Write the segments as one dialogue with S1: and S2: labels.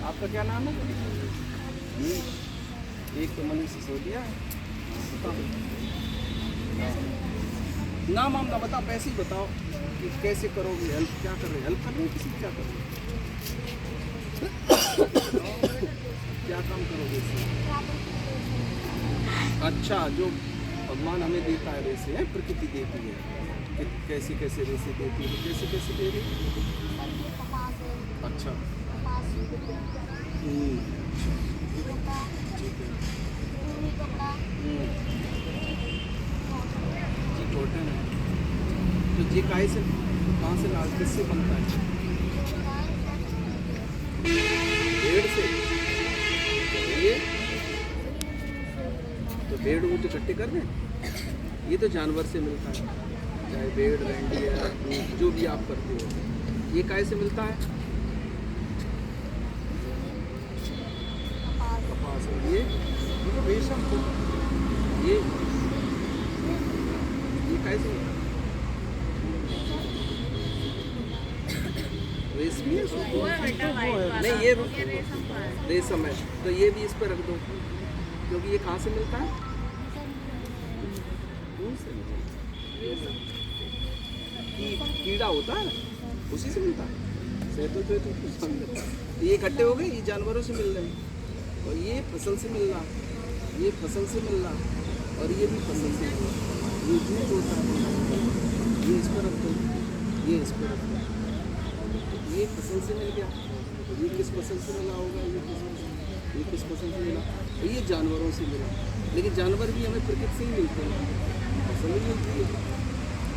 S1: आपका क्या नाम है? मनीष। एक तो मनीष सिसोदिया है। नाम वाम ना बताओ, पैसे ही बताओ कि कैसे करोगे हेल्प, क्या कर रहे हो, हेल्प कर रहे हो किसी की, क्या कर रहे हो, क्या काम करोगे इससे? अच्छा, जो भगवान हमें देता है वैसे है, प्रकृति देती है कि कैसे कैसे वैसे देती है, तो कैसे कैसे दे रही है? अच्छा ठीक है। जी कॉटन है। तो जी काय से, कहाँ से लाल, किससे बनता है? भेड़ से। ये तो भेड़ ऊँट इकट्ठे कर दें, ये तो जानवर से मिलता है, चाहे भेड़, रेंडियर, ऊँट, जो भी आप करते हो। ये काय से मिलता है? कपास। ये तो रेशम को, ये काय से मिलता है? रेशमी है, नहीं ये रेशम है, तो ये भी इस पर रख दो, क्योंकि ये कहाँ से मिलता है? कीड़ा होता है उसी से मिलता है। ये इकट्ठे हो गए, ये जानवरों से मिल रहे हैं, और ये फसल से मिल रहा, ये फसल से मिल रहा, और ये भी फसल से मिल रहा। ये जूट होता है, ये इस पर रख दो, ये इस पर रख दो, ये फसल से मिल गया। ये किस फसल से मिला होगा? ये किस फसल से मिला? तो ये जानवरों से मिला, लेकिन जानवर भी हमें प्रकृति से ही मिलते हैं, फसल ही मिलती है,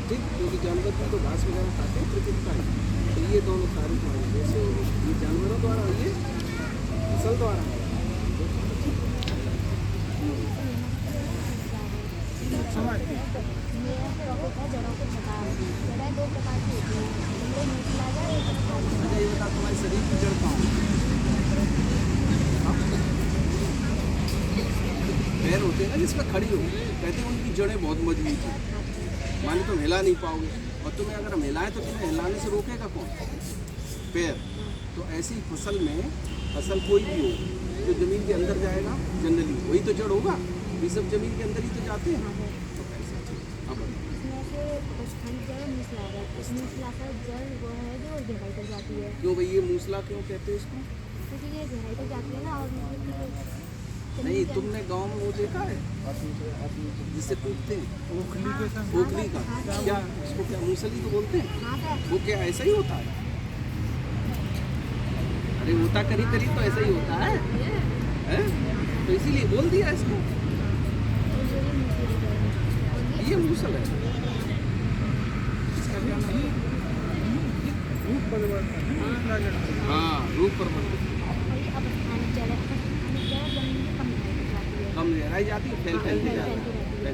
S1: ठीक, क्योंकि जानवर भी तो घास वगैरह खाते हैं प्रकृति का ही। तो ये दोनों सारे जैसे ये जानवरों द्वारा, ये फसल द्वारा। अच्छा ये बता, तुम्हारे शरीर की जड़ कहाँ है? पैर होते हैं ना जिसमें खड़ी हो, कहते हैं उनकी जड़ें बहुत मजबूत हैं, माने तुम हिला नहीं पाओगे, और तुम्हें अगर हम हिलाएं तो तुम्हें हिलाने से रोकेगा कौन? पैर। तो ऐसी फसल में, फसल कोई भी हो जो ज़मीन के अंदर जाएगा जनरली वही तो जड़ होगा, ये सब ज़मीन के अंदर ही तो जाते हैं। तो ऐसा अब क्यों भाई, ये मूसला क्यों कहते हैं इसको? नहीं, तुमने गांव में वो देखा है जिससे कूदते हैं, ओखली का, क्या इसको, क्या मूसली तो बोलते हैं, वो क्या ऐसा ही होता है? अरे होता करीब करीब तो ऐसा ही होता है, हैं? तो इसीलिए बोल दिया इसको, ये मूसल है। इसका क्या नाम है? रूप परिवर्तन। हाँ, रूप परिवर्तन। कम गहराई जाती है, फैल के जाती है।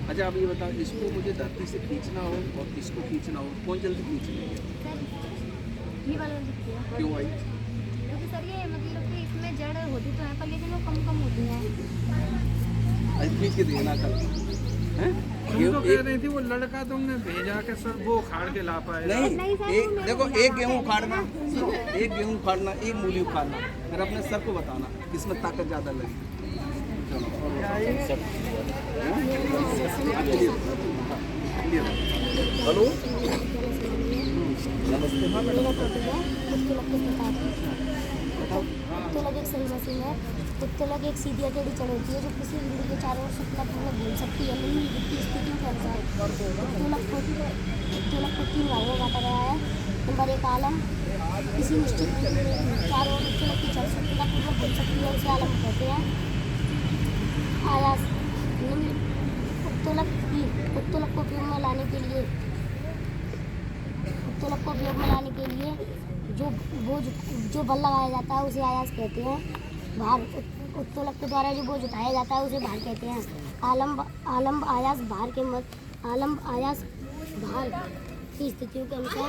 S1: अच्छा आप ये बताओ, इसको मुझे धरती से खींचना हो और इसको खींचना हो, कौन जल्दी खींच लेंगे? क्यों भाई?
S2: क्योंकि सर ये मतलब कि इसमें जड़ होती तो है पर लेकिन वो कम कम होती है।
S1: खींच के देना कल हैं?
S3: तो कह रही थी वो लड़का तुमने भेजा के सर वो उखाड़ के ला पाए।
S1: नहीं, एक देखो, एक गेहूँ उखाड़ना, एक गेहूँ उखाड़ना, एक मूली उखाड़ना, फिर अपने सर को बताना किसमें ताकत ज़्यादा लगी। हेलो नमस्ते। हाँ मैडम
S2: उत्तोलक एक सही मशीन है। उत्तोलक एक सीधी टेढ़ी चढ़ होती है जो किसी बिंदु के चारों ओर सफलतापूर्वक घूम सकती है। निम्नलिखित की स्थितियों के अनुसार उत्तोलक को 3 भागों में बांटा गया है। नंबर 1 आलम, किसी निश्चित बिंदु के चारों ओर उत्तोलक की चढ़ सफलतापूर्वक घूम सकती है, उसे आलम कहते हैं। आयास, उत्तोलक को उपयोग में लाने के लिए जो बल लगाया जाता है उसे आयास कहते हैं। भार, उत्तोलक के द्वारा जो बोझ उठाया जाता है उसे भार कहते हैं। आलम्ब आयास भार के भार की स्थितियों के अनुसार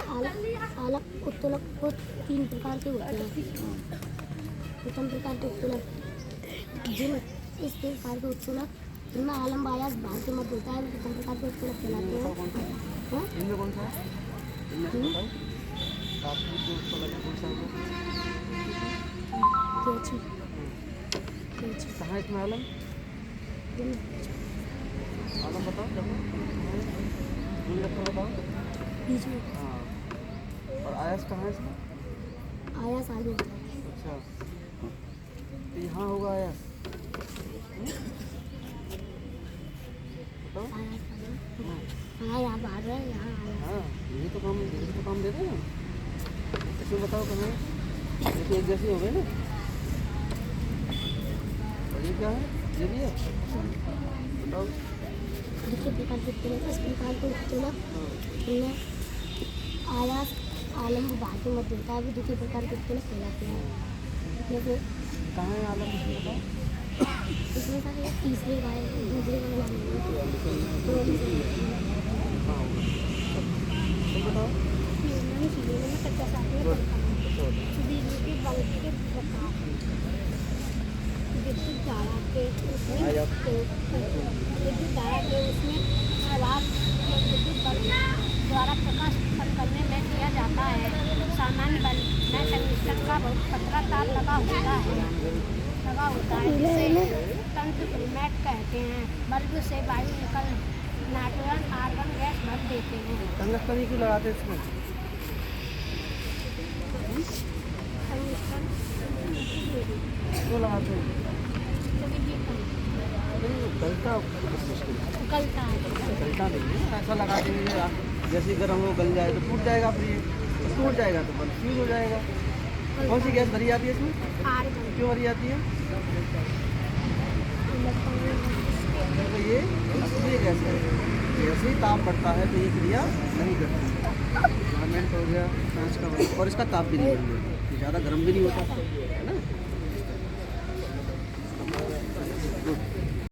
S2: उत्तोलक को 3 प्रकार के होते हैं। प्रथम प्रकार के उत्तोलक, इस प्रकार के उत्तोलक जिनमें आलम्ब आयास भार के मध्य होता है प्रथम प्रकार के उत्तोलक कहलाते हैं।
S1: इनमें कौन सा है? ताप भी जो उसको लगे कौन सा होगा?
S2: कैची कैची
S1: कहाँ इसमें आलम? आलम बताओ जब दूर रखो बताओ।
S2: बीच में
S1: हाँ, और आयस कहाँ है इसका?
S2: आयास आगे होता है।
S1: अच्छा, तो यहाँ होगा आयस। बताओ।
S2: आयास आगे
S1: हाँ,
S2: हाँ यहाँ बाहर है यहाँ आयास
S1: हाँ, यही तो काम दे रहे हैं। इसमें बताओ कहाँ है? ये तो एक जैसे हो गए ना। और ये क्या है? ये भी है। बताओ।
S2: दूसरे प्रकार के उत्तोलन इस प्रकार के उत्तोलन
S1: हाँ,
S2: इनमें आयास आलम बाहर के मध्य होता है, भी दूसरे प्रकार के उत्तोलन कहलाते हैं। जैसे
S1: कहाँ है आलम इसमें बताओ।
S2: इसमें सर एक तीसरे का है, दूसरे का नाम है।
S1: हाँ होगा। तुम बताओ।
S2: मैंने सीधे में कच्चा साथ में सीधे के बल के प्रकार विद्युत धारा के उसमें विद्युत धारा के उसमें प्रभाव विद्युत बल द्वारा प्रकाश उत्पन्न करने में किया जाता है। सामान्य बल में टंगस्टन का बहुत पतला तार लगा होता है जिसे तंत्र फिल्मेट कहते हैं। बल्ब से वायु निकल नाइट्रोजन आर्गन गैस भर देते हैं।
S1: टंगस्टन ही क्यों लगाते हैं इसमें?
S2: टंगस्टन
S1: क्यों लगाते हैं?
S2: कभी भी
S1: नहीं, गलता बहुत मुश्किल है।
S2: गलता है।
S1: गलता नहीं है, ऐसा लगा देंगे जैसे अगर हम लोग गल जाए तो टूट जाएगा, फिर ये टूट जाएगा तो बल्ब फ्यूज हो जाएगा। कौन सी गैस भरी जाती है इसमें?
S2: आर्गन
S1: क्यों भरी जाती है? तो ये असली गैस है। जैसे ही ताप बढ़ता है तो ये क्रिया नहीं करती। गारमेंट हो गया कांच का, और इसका ताप भी नहीं बढ़ेगा, ये ज़्यादा गर्म भी नहीं होता है ना।